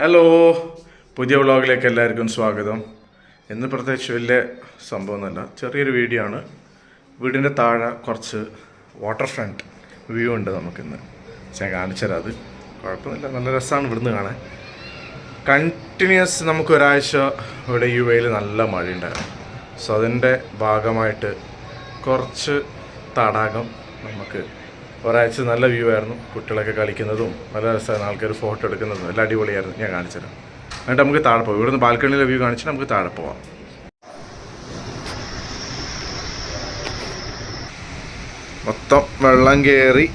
Hello, പുതിയ വ്ളോഗിലേക്ക് എല്ലാവർക്കും സ്വാഗതം. ഇന്ന് പ്രത്യേകിച്ച് വലിയ സംഭവമൊന്നുമല്ല, ചെറിയൊരു വീഡിയോ ആണ്. വീടിൻ്റെ താഴെ കുറച്ച് വാട്ടർ ഫ്രണ്ട് വ്യൂ ഉണ്ട് നമുക്കിന്ന്. ഞാൻ കാണിച്ചുതരാം. അത് കുഴപ്പമൊന്നുമില്ല, നല്ല രസമാണ് ഇവിടുന്ന് കാണാൻ. കണ്ടിന്യൂസ് നമുക്ക് ഒരാഴ്ച ഇവിടെ UAE നല്ല മഴയുണ്ടായിരുന്നു. സോ അതിൻ്റെ ഭാഗമായിട്ട് കുറച്ച് തടാകം നമുക്ക് ഒരാഴ്ച നല്ല വ്യൂ ആയിരുന്നു. കുട്ടികളൊക്കെ കളിക്കുന്നതും നല്ല രസമായിരുന്നു, ആൾക്കാർ ഫോട്ടോ എടുക്കുന്നതും എല്ലാം അടിപൊളിയായിരുന്നു. ഞാൻ കാണിച്ചുതരാം. എന്നിട്ട് നമുക്ക് താഴെ പോകാം. ഇവിടുന്ന് ബാൽക്കണിയിലെ വ്യൂ കാണിച്ചിട്ട് നമുക്ക് താഴെ പോവാം. മൊത്തം വെള്ളം കയറി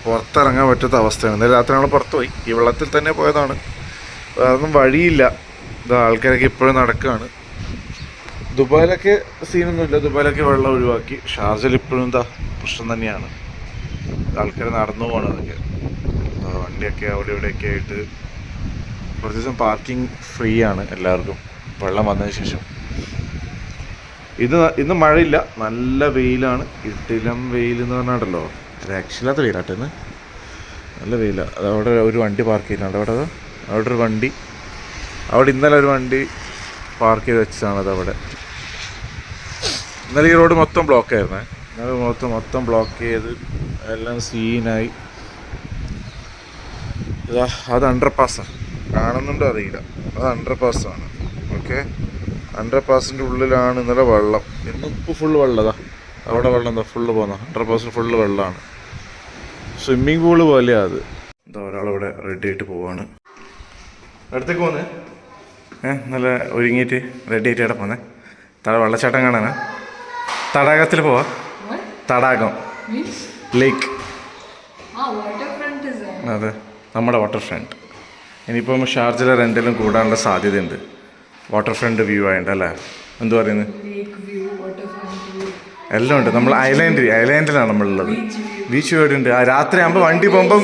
പുറത്തിറങ്ങാൻ പറ്റാത്ത അവസ്ഥയാണ്. ഇന്നലെ രാത്രി നമ്മൾ പുറത്ത് പോയി, ഈ വെള്ളത്തിൽ തന്നെ പോയതാണ്. അതൊന്നും വഴിയില്ല. ഇതാ ആൾക്കാരൊക്കെ ഇപ്പോഴും നടക്കുകയാണ്. ദുബായിലൊക്കെ സീനൊന്നുമില്ല, ദുബായിലൊക്കെ വെള്ളം ഒഴിവാക്കി. ഷാർജയിൽ ഇപ്പോഴും എന്താ പ്രശ്നം തന്നെയാണ്. ആൾക്കാർ നടന്നു പോകണതൊക്കെ, വണ്ടിയൊക്കെ അവിടെ ഇവിടെയൊക്കെ ആയിട്ട്. കുറച്ച് ദിവസം പാർക്കിംഗ് ഫ്രീ ആണ് എല്ലാവർക്കും വെള്ളം വന്നതിന് ശേഷം. ഇന്ന് മഴയില്ല, നല്ല വെയിലാണ്. ഇട്ടിലം വെയിൽ എന്ന് പറഞ്ഞാണ്ടല്ലോ, രക്ഷയില്ലാത്ത വെയിലാട്ടെ ഇന്ന്. നല്ല വെയിലാണ്. അതവിടെ ഒരു വണ്ടി പാർക്ക് ചെയ്യുന്നുണ്ട്. അവിടെ ഒരു വണ്ടി, അവിടെ ഇന്നലെ ഒരു വണ്ടി പാർക്ക് ചെയ്ത് വെച്ചതാണ്. അതവിടെ ഇന്നലെ ഈ റോഡ് മൊത്തം ബ്ലോക്കായിരുന്നേ. ഇന്നലെ മൊത്തം ബ്ലോക്ക് ചെയ്ത് എല്ലാം സീനായി. ഇതാ അത് അണ്ടർ പാസ്സാണ്, കാണുന്നുണ്ടോ അറിയില്ല. അത് അണ്ടർ പാസ്സാണ്. ഓക്കെ, അണ്ടർ പാസിൻ്റെ ഉള്ളിലാണ് ഇന്നലെ വെള്ളം. ഇന്ന് ഇപ്പോൾ ഫുള്ള് വെള്ളതാ. അവിടെ വെള്ളം എന്താ ഫുള്ള് പോകുന്ന അണ്ടർ പാസിന് ഫുള്ള് വെള്ളമാണ്. സ്വിമ്മിങ് പൂള് പോലെയാണ് അത്. എന്താ ഒരാളിവിടെ റെഡി ആയിട്ട് പോവാണ്. അടുത്തേക്ക് പോന്നേ, നല്ല ഒരുങ്ങിയിട്ട് റെഡി ആയിട്ട് ഇവിടെ പോന്നേ. വെള്ളച്ചാട്ടം കാണാനാ, തടാകത്തിൽ പോവാ. തടാകം, ലേക്ക്. അതെ, നമ്മുടെ വാട്ടർ ഫ്രണ്ട്. ഇനിയിപ്പം ഷാർജയിലെ റെൻ്റെല്ലാം കൂടാനുള്ള സാധ്യതയുണ്ട്. വാട്ടർ ഫ്രണ്ട് വ്യൂ ആയിട്ട് അല്ലേ, എന്തു പറയുന്നത്, എല്ലാം ഉണ്ട്. നമ്മൾ ഐലാൻഡിലാണ് നമ്മളുള്ളത്. ബീച്ച് വ്യൂ ഉണ്ട്. രാത്രി ആകുമ്പോൾ വണ്ടി പോകുമ്പം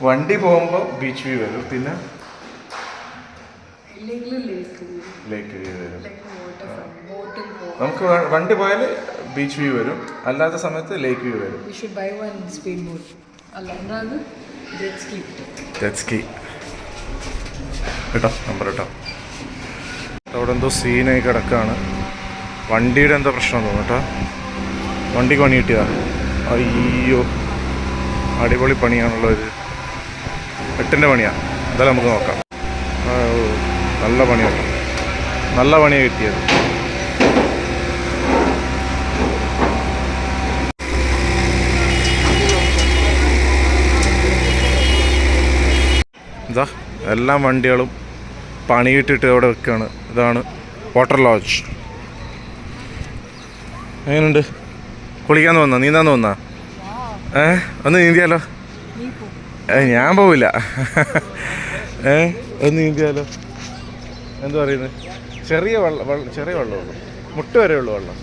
വണ്ടി പോകുമ്പോൾ ബീച്ച് വ്യൂ വരും. പിന്നെ ലേക്ക് വ്യൂ വരും. നമുക്ക് വണ്ടി പോയാൽ ബീച്ച് വ്യൂ വരും, അല്ലാത്ത സമയത്ത് ലേക്ക് വ്യൂ വരും. ജെറ്റ് സ്കീ കേട്ടോ, നമ്പർ കേട്ടോ. അവിടെ എന്തോ സീനായി കിടക്കുകയാണ്. വണ്ടിയുടെ എന്തോ പ്രശ്നം തോന്നുന്നു കേട്ടോ. വണ്ടിക്ക് പണി കിട്ടിയതാ. അയ്യോ, അടിപൊളി പണിയാണുള്ള ഒരു 8ൻ്റെ പണിയാണ്. എന്തായാലും നമുക്ക് നോക്കാം. നല്ല പണിയാണ്, നല്ല പണിയാണ് കിട്ടിയത്. ഇതാ എല്ലാ വണ്ടികളും പണിയിട്ടിട്ട് അവിടെ വെക്കുകയാണ്. ഇതാണ് വാട്ടർ ലോഡ്ജ്. എങ്ങനെയുണ്ട്? കുളിക്കാൻ തോന്നാ, നീന്താൻ തോന്നാ? ഒന്ന് നീന്തിയാലോ? ഞാൻ പോവില്ല. ഒന്ന് നീന്തിയാലോ? എന്താ പറയുന്നത്? ചെറിയ വെള്ളമുള്ളൂ, മുട്ട വരെ ഉള്ളു വെള്ളം.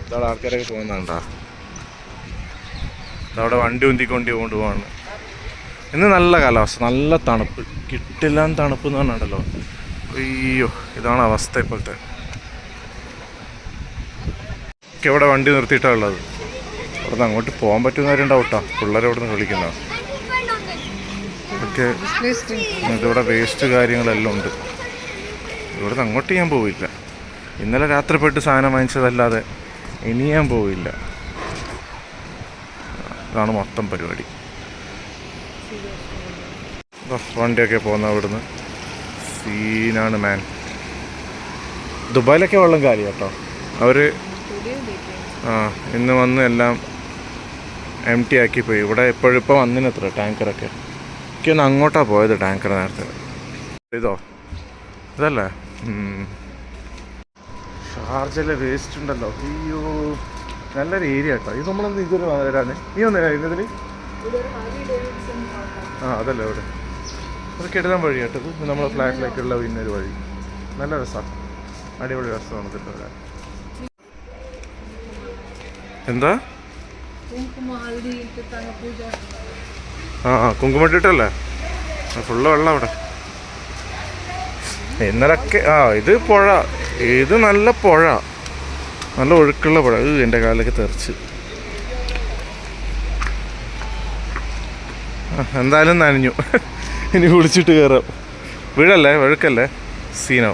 ഇതവിടെ ആൾക്കാരൊക്കെ പോകുന്നുണ്ടാ. ഇതവിടെ വണ്ടി ഉന്തിക്കൊണ്ട് കൊണ്ടുപോവാണ്. ഇന്ന് നല്ല കാലാവസ്ഥ, നല്ല തണുപ്പ്, കിട്ടില്ലാൻ തണുപ്പ് എന്ന് പറഞ്ഞിട്ടുണ്ടല്ലോ. അയ്യോ, ഇതാണ് അവസ്ഥ ഇപ്പോഴത്തെ. ഇവിടെ വണ്ടി നിർത്തിയിട്ടാണ് ഉള്ളത്. അവിടെ നിന്ന് അങ്ങോട്ട് പോകാൻ പറ്റുന്ന കാര്യം ഉണ്ടാവട്ടോ, പിള്ളേരെ ഇവിടെ നിന്ന് കളിക്കുന്ന. ഓക്കെ, ഇതിവിടെ വേസ്റ്റ് കാര്യങ്ങളെല്ലാം ഉണ്ട്. ഇവിടുന്ന് അങ്ങോട്ട് ഞാൻ പോവില്ല. ഇന്നലെ രാത്രി പോയിട്ട് സാധനം വാങ്ങിച്ചതല്ലാതെ ഇനി ഞാൻ പോവില്ല. ഇതാണ് മൊത്തം പരിപാടി. വണ്ടിയൊക്കെ പോകുന്ന ഇവിടുന്ന് സീനാണ് മാൻ. ദുബായിലൊക്കെ വെള്ളം കാലി കേട്ടോ. അവർ ഇന്ന് വന്ന് എല്ലാം എംടി ആക്കി പോയി. ഇവിടെ ഇപ്പോഴിപ്പോൾ വന്നിനത്ര ടാങ്കറൊക്കെ. എനിക്കൊന്ന് അങ്ങോട്ടാണ് പോയത് ടാങ്കർ നേരത്തെ. ഇതല്ലേ ഷാർജയിലെ വേസ്റ്റ് ഉണ്ടല്ലോ. അയ്യോ, നല്ലൊരു ഏരിയ കേട്ടോ ഇത്. നമ്മളൊന്ന് ഇതൊരു വരാൻ നീ ഒന്നില്ല ഇതിൽ. അതല്ലേ ഇവിടെ അത് കിടലാൻ വഴി കേട്ടത്. നമ്മളെ ഫ്ലാറ്റിലേക്കുള്ള പിന്നൊരു വഴി. നല്ല രസമാണ്, അടിപൊളി രസമാണ് ഇതിട്ട് വരാൻ. എന്താ കുങ്കുമട്ടിട്ടല്ലേ ഫുള്ള് വെള്ളം അവിടെ. ഇന്നലൊക്കെ ഇത് പുഴ, ഇത് നല്ല പുഴ, നല്ല ഒഴുക്കുള്ള പുഴ. എൻ്റെ കാലിലൊക്കെ തെറിച്ച് എന്തായാലും നനഞ്ഞു. ഇനി കുളിച്ചിട്ട് കയറാം. വീഴല്ലേ, വഴുക്കല്ലേ, സീനോ.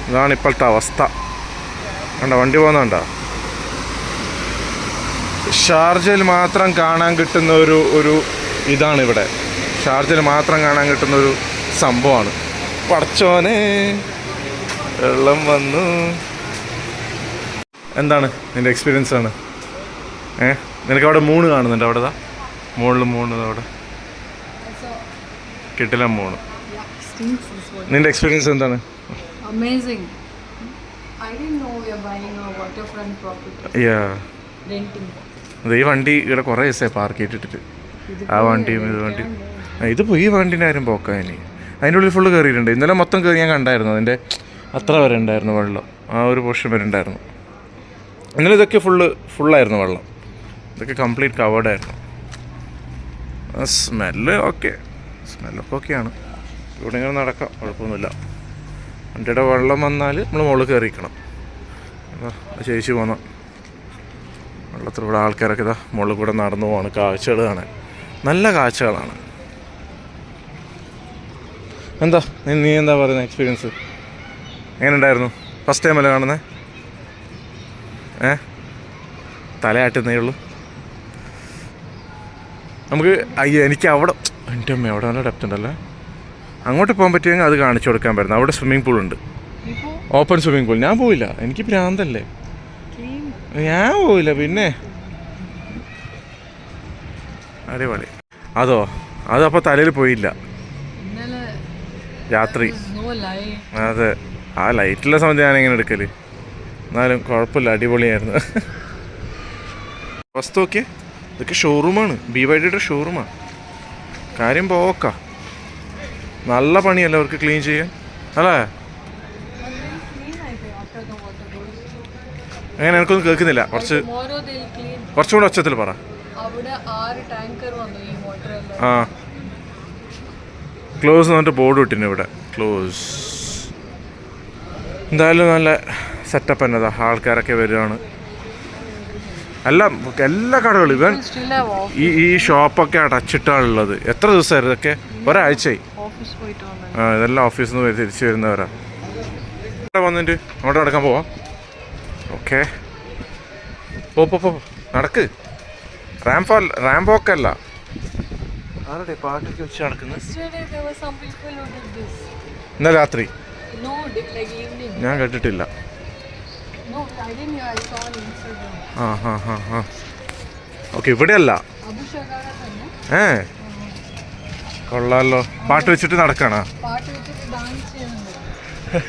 ഇതാണ് ഇപ്പോഴത്തെ അവസ്ഥ. കണ്ടോ വണ്ടി പോകുന്നുണ്ടോ? ഷാർജയിൽ മാത്രം കാണാൻ കിട്ടുന്ന ഒരു ഇതാണ് ഇവിടെ. ഷാർജയിൽ മാത്രം കാണാൻ കിട്ടുന്ന ഒരു സംഭവമാണ്. പടച്ചോനെ, വെള്ളം വന്നു. എന്താണ് നിൻ്റെ എക്സ്പീരിയൻസ് ആണ്? നിനക്ക് അവിടെ മൂണ് കാണുന്നുണ്ട്? അവിടെ മുകളിൽ മൂണ്, അവിടെ കിട്ടില്ല മൂണ്. നിൻ്റെ എക്സ്പീരിയൻസ് എന്താണ്? Amazing. I didn't know we are buying a waterfront property. Yeah. Renting. ഈ വണ്ടി ഇവിടെ കുറേ ദിവസമായി പാർക്ക് ചെയ്തിട്ടിട്ട്. ആ വണ്ടിയും ഇത് വണ്ടി ഇതിപ്പോൾ ഈ വണ്ടീൻ്റെ ആരും പോക്കാം. ഇനി അതിൻ്റെ ഉള്ളിൽ ഫുള്ള് കയറിയിട്ടുണ്ട്. ഇന്നലെ മൊത്തം കയറി ഞാൻ കണ്ടായിരുന്നു. അതിൻ്റെ അത്ര വരെ ഉണ്ടായിരുന്നു വെള്ളം. ആ ഒരു പോർഷൻ വരെ ഉണ്ടായിരുന്നു. ഇന്നലെ ഇതൊക്കെ ഫുള്ളായിരുന്നു വെള്ളം. ഇതൊക്കെ കംപ്ലീറ്റ് കവേർഡായിരുന്നു. സ്മെല്ല് ഓക്കെ, സ്മെല്ലൊക്കെ ഓക്കെയാണ്. ഇവിടെ ഇങ്ങനെ നടക്കാം, കുഴപ്പമൊന്നുമില്ല. വണ്ടിയുടെ വെള്ളം വന്നാൽ നമ്മൾ മുകളിൽ കയറിക്കണം. ചേച്ചി പോന്ന വെള്ളത്തിലൂടെ ആൾക്കാരൊക്കെ ഇതാ മുകളിൽ കൂടെ നടന്നു പോവാണ്. കാഴ്ചകൾ കാണാൻ നല്ല കാഴ്ചകളാണ്. എന്താ നീ എന്താ പറയുന്നത് എക്സ്പീരിയൻസ്? എങ്ങനെ ഉണ്ടായിരുന്നു? ഫസ്റ്റ് ടൈമല്ലേ കാണുന്നത്? തലയാട്ടുന്നേ ഉള്ളൂ. നമുക്ക് എനിക്ക് അവിടെ എൻ്റെ അമ്മ അവിടെ നല്ല ഡെപ്ത് ഉണ്ടല്ലേ. അങ്ങോട്ട് പോകാൻ പറ്റുമെങ്കിൽ അത് കാണിച്ചു കൊടുക്കാൻ പറ്റുന്നത്. അവിടെ സ്വിമ്മിംഗ് പൂൾ ഉണ്ട്, ഓപ്പൺ സ്വിമ്മിംഗ് പൂൾ. ഞാൻ പോയില്ല, എനിക്ക് ഭ്രാന്തല്ലേ, ഞാൻ പോയില്ല. പിന്നെ അടിപൊളി. അതപ്പോൾ തലയിൽ പോയില്ല രാത്രി. അതെ, ആ ലൈറ്റുള്ള സമയത്ത് ഞാനിങ്ങനെ എടുക്കല്. എന്നാലും കുഴപ്പമില്ല, അടിപൊളിയായിരുന്നു. വസ്തു ഓക്കെ. ഇതൊക്കെ ഷോറൂമാണ്, BYDയുടെ ഷോറൂമാണ്. കാര്യം പോക്കാം. നല്ല പണിയല്ലേ അവർക്ക് ക്ലീൻ ചെയ്യാൻ, അല്ലേ? അങ്ങനെ എനിക്കൊന്നും കേൾക്കുന്നില്ല. കുറച്ചും കൂടെ ഒച്ചത്തിൽ പറ. ആ, ക്ലോസ് എന്നിട്ട് ബോർഡ് വിട്ടിന് ഇവിടെ, ക്ലോസ്. എന്തായാലും നല്ല സെറ്റപ്പ് എന്നതാ. ആൾക്കാരൊക്കെ വരികയാണ്. എല്ലാ കടകളും ഇവൻ ഈ ഷോപ്പൊക്കെ അടച്ചിട്ടാണുള്ളത്. എത്ര ദിവസമായിരുന്നു ഇതൊക്കെ? ഒരാഴ്ചയായി. ഇതെല്ലാം ഓഫീസിൽ നിന്ന് തിരിച്ചു വരുന്നവരാ. വന്നിട്ട് അങ്ങോട്ട് നടക്കാൻ പോവാം. ഓക്കെ, പോ നടക്ക്. റാംപോക്കല്ല. ആരുടെ പാട്ടൊക്കെ വെച്ച് നടക്കുന്നത്? ഇന്നലെ രാത്രി ഞാൻ കേട്ടിട്ടില്ല. ഓക്കെ, ഇവിടെയല്ല. കൊള്ളാലോ. പാട്ട് വെച്ചിട്ട് നടക്കണ?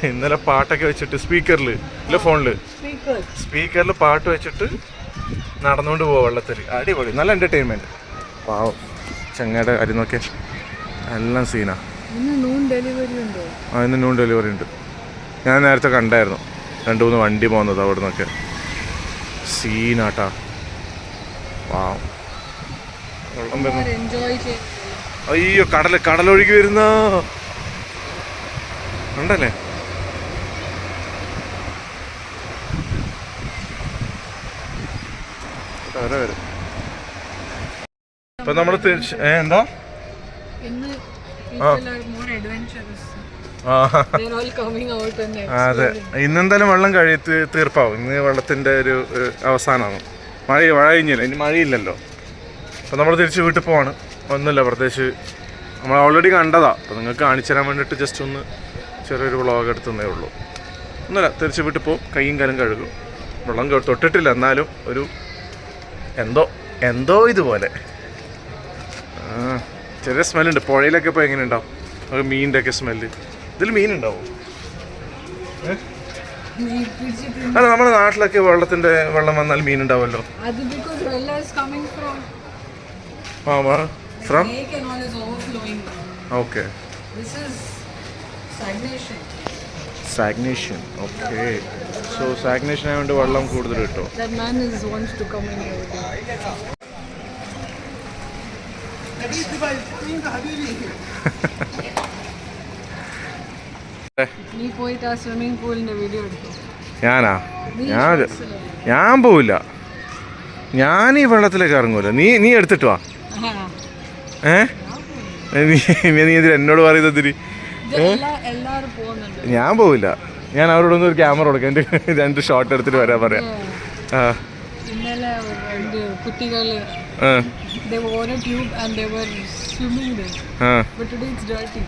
ഇന്നലെ പാട്ടൊക്കെ വെച്ചിട്ട് സ്പീക്കറിൽ ഇല്ല, ഫോണില് സ്പീക്കറിൽ പാട്ട് വെച്ചിട്ട് നടന്നുകൊണ്ട് പോവാ വെള്ളത്തിൽ. അടിപൊളി, നല്ല എൻ്റർടൈൻമെൻറ്റ്. പാവം ചങ്ങയുടെ കാര്യം നോക്കിയാൽ എല്ലാം സീനാ. ഇന്ന് നൂൺ ഡെലിവറി ഉണ്ട്. ഞാൻ നേരത്തെ കണ്ടായിരുന്നു 2-3 വണ്ടി പോകുന്നത് അവിടെ നിന്നൊക്കെ. സീനാട്ടാ. പാവം വെള്ളം വരുന്നു. അയ്യോ, കടലൊഴുകി വരുന്ന ഉണ്ടല്ലേ. വരും. ഇപ്പൊ നമ്മള് എന്താ അതെ, ഇന്നെന്തായാലും വെള്ളം തീർപ്പാവും. ഇന്ന് വെള്ളത്തിന്റെ ഒരു അവസാനമാണ്. മഴ കഴിഞ്ഞില്ല, ഇനി മഴയില്ലല്ലോ. അപ്പം നമ്മൾ തിരിച്ച് വീട്ടിൽ പോവാണ്. ഒന്നുമില്ല, പ്രത്യേകിച്ച് നമ്മൾ ഓൾറെഡി കണ്ടതാ. അപ്പോൾ നിങ്ങൾക്ക് കാണിച്ചു തരാൻ വേണ്ടിയിട്ട് ജസ്റ്റ് ഒന്ന് ചെറിയൊരു വ്ളോഗ് എടുത്തതേ ഉള്ളൂ. ഒന്നുമില്ല, തിരിച്ച് വീട്ടിൽ പോകും, കൈയും കാലും കഴുകും. വെള്ളം തൊട്ടിട്ടില്ല, എന്നാലും ഒരു എന്തോ ഇതുപോലെ ചെറിയ സ്മെല്ലുണ്ട്. പുഴയിലൊക്കെ ഇപ്പോൾ എങ്ങനെ ഉണ്ടാവും ഒരു മീനിൻ്റെ ഒക്കെ സ്മെല്ല്? ഇതിൽ മീനുണ്ടാവും? അല്ല, നമ്മുടെ നാട്ടിലൊക്കെ വെള്ളം വന്നാൽ മീനുണ്ടാവുമല്ലോ. From okay, stagnation. Okay, so stagnation ആയതുകൊണ്ട് വെള്ളം കൂടുതൽ കിട്ടും. ഞാൻ പോവില്ല. ഞാൻ ഈ വെള്ളത്തിലേക്ക് ഇറങ്ങൂല. നീ എടുത്തിട്ട് വാ. നീ ഇതിൽ എന്നോട് പറയുന്നതിന് എല്ലാരും പോകുന്നുണ്ട്. ഞാൻ പോവില്ല. ഞാൻ അവരോടൊന്നും ഒരു ക്യാമറ കൊടുക്കാം, എൻ്റെ 2 ഷോട്ട് എടുത്തിട്ട് വരാൻ പറയാം. ഇന്നലെ കുട്ടികള് they were on a tube and they were swimming there. But today it's dirty.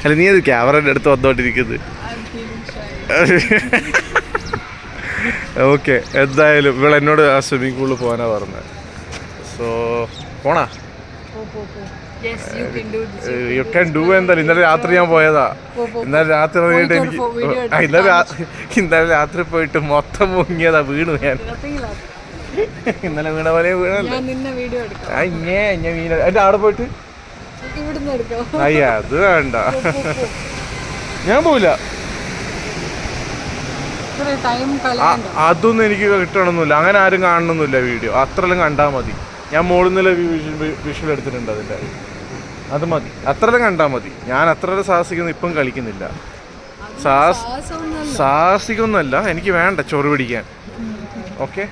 അല്ല, നീ അത് ക്യാമറയുടെ അടുത്ത് വന്നോണ്ടിരിക്കുന്നത്. I'm feeling shy. ഓക്കെ, എന്തായാലും ഇവൾ എന്നോട് ആ സ്വിമ്മിംഗ് പൂളിൽ പോകാനാ പറഞ്ഞത്. സോ പോണാ? Yes, you can do this. You can do. എന്തായാലും ഇന്നലെ രാത്രി ഞാൻ പോയതാ. ഇന്നലെ രാത്രി പോയിട്ട് ഇന്നലെ രാത്രി പോയിട്ട് മൊത്തം മുങ്ങിയതാ, വീണു ഞാൻ. ഇന്നലെ വീണ പോലെ വീണല്ലേ. ഞാൻ വീണ എൻ്റെ അവിടെ പോയിട്ട് അയ്യ അത് വേണ്ട, ഞാൻ പോവില്ല. അതൊന്നും എനിക്ക് കിട്ടണമെന്നില്ല, അങ്ങനെ ആരും കാണണമെന്നില്ല വീഡിയോ. അത്രയെല്ലാം കണ്ടാൽ മതി. ഞാൻ മുകളിൽ നിന്നുള്ള വിഷ്വൽ എടുത്തിട്ടുണ്ട് അതിൻ്റെ, അത് മതി. അത്രയെല്ലാം കണ്ടാൽ മതി. ഞാൻ അത്ര സാഹസികം ഇപ്പം കളിക്കുന്നില്ല. സാഹസികമൊന്നുമല്ല, എനിക്ക് വേണ്ട ചൊറു പിടിക്കാൻ. ഓക്കെ,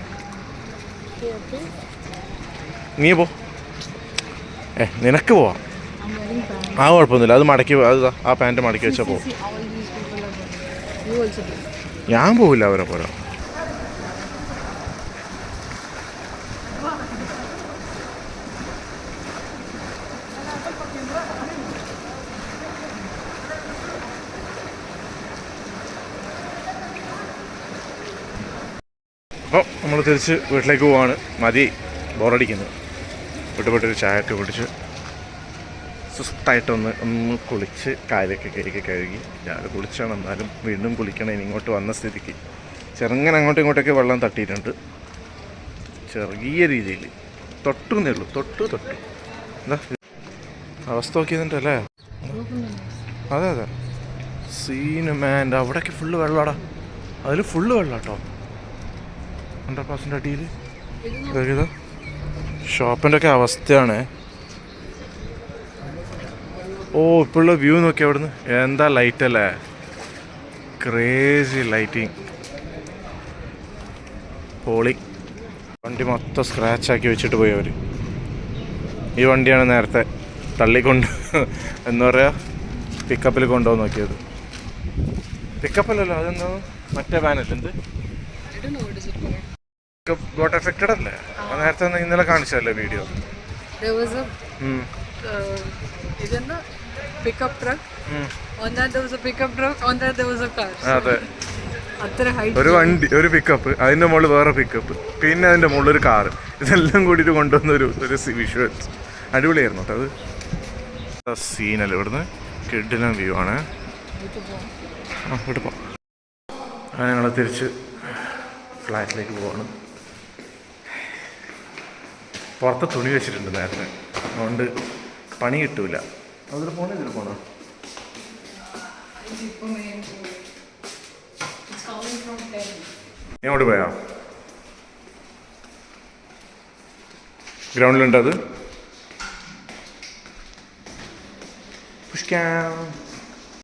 നീ പോ. നിനക്ക് പോവാം. ആ കുഴപ്പമൊന്നുമില്ല, അത് മടക്കി, അത് ആ പാൻറ്റ് മടക്കി വെച്ചാൽ പോവും. ഞാൻ പോവില്ല അവരെ പോലെ. അപ്പോൾ നമ്മൾ തിരിച്ച് വീട്ടിലേക്ക് പോവാണ്. മതി, ബോറടിക്കുന്നു. വിട്ടുപോയിട്ടൊരു ചായ ഒക്കെ കുടിച്ച് സുസ്തായിട്ടൊന്ന് കുളിച്ച് കാലൊക്കെ കഴുകി രാവിലെ കുളിച്ചാണ്. എന്നാലും വീണ്ടും കുളിക്കണം. ഇനി ഇങ്ങോട്ട് വന്ന സ്ഥിതിക്ക് ചെറുങ്ങനെ അങ്ങോട്ടും ഇങ്ങോട്ടൊക്കെ വെള്ളം തട്ടിയിട്ടുണ്ട്, ചെറിയ രീതിയിൽ. തൊട്ടുന്നേ ഉള്ളൂ, തൊട്ടു. എന്താ അവസ്ഥ നോക്കിയതിൻ്റെ അല്ലേ? അതെ സീനമാൻ്റെ അവിടെയൊക്കെ ഫുള്ള് വെള്ളമാടാ. അതിൽ ഫുള്ള് വെള്ളം കേട്ടോ. 100% അടിയിൽ ഇതാ ഷോപ്പിൻ്റെ ഒക്കെ അവസ്ഥയാണ്. ഓ, ഇപ്പോഴുള്ള വ്യൂ നോക്കി അവിടുന്ന്. എന്താ ലൈറ്റ് അല്ലേ, ക്രേസി ലൈറ്റിങ്. പൊളി. വണ്ടി മൊത്തം സ്ക്രാച്ചാക്കി വെച്ചിട്ട് പോയി അവർ. ഈ വണ്ടിയാണ് നേരത്തെ തള്ളിക്കൊണ്ട് എന്താ പറയുക, പിക്കപ്പിൽ കൊണ്ടുപോകാൻ നോക്കിയത്. പിക്കപ്പല്ലല്ലോ, അതെന്താ മറ്റേ വാനല്ലേ, എന്ത് ഗോട്ട് എഫക്റ്റഡ് അല്ലേ? നേരത്തെ ഇന്നലെ കാണിച്ചല്ലേ വീഡിയോ. അതെ, ഒരു വണ്ടി, ഒരു പിക്കപ്പ്, അതിന്റെ മുകളിൽ വേറെ പിക്കപ്പ്, പിന്നെ അതിന്റെ മുകളിൽ ഒരു കാറ്, ഇതെല്ലാം കൂടിയിട്ട് കൊണ്ടുവന്ന ഒരു വിഷ്വൽസ്. അടിപൊളിയായിരുന്നു കേട്ടോ അത്. സീനല്ലേ ഇവിടുന്ന്, കിഡിലൻ വ്യൂ ആണ്. ഇവിടെ പോവാം. അങ്ങനെ ഞങ്ങൾ തിരിച്ച് ഫ്ലാറ്റിലേക്ക് പോവാണ്. പുറത്ത് തുണി വെച്ചിട്ടുണ്ട് നേരത്തെ, അതുകൊണ്ട് പണി കിട്ടൂല. അതിൽ പോണോ, ഇതിൽ പോണോ? എങ്ങോട്ട് പോയാ? ഗ്രൗണ്ടിലുണ്ട് അത്. പുഷ്കാം.